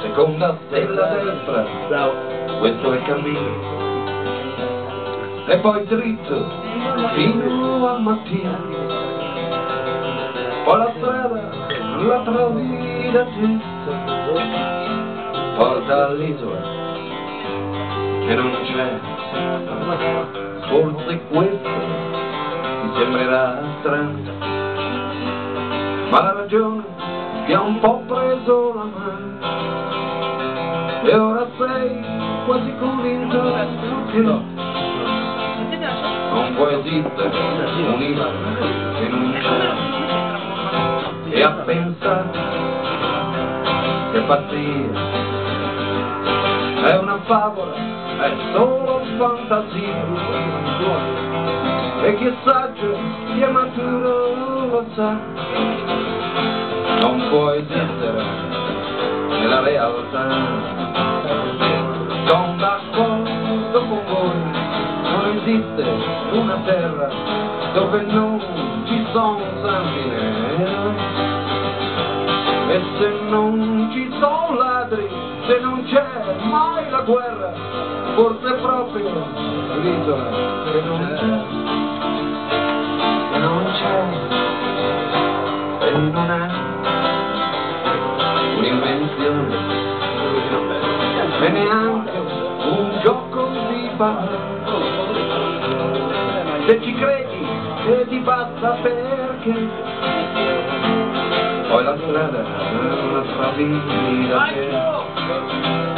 Seconda stella a destra, questo è il cammino. E poi dritto fino al mattino. Poi la strada la trovi da getta, porta all'isola che non c'è. Forse questo ti sembrerà strano, ma la ragione ti ha un po' preso la mano e ora sei quasi convinto che non può esistere un'isola che non c'è. E a pensare che pazzia, è una favola, è solo fantasia, e chi è saggio, chi è maturo lo sa, non può esistere nella realtà. Sono d'accordo con voi, non esiste una terra dove non ci sono santi neri. E se non ci sono ladri, se non c'è mai la guerra, forse è proprio l'isola che non c'è, e non è un'invenzione, e neanche un gioco di parole. Se ci credi e ti basta perché poi la strada non la trovi da te.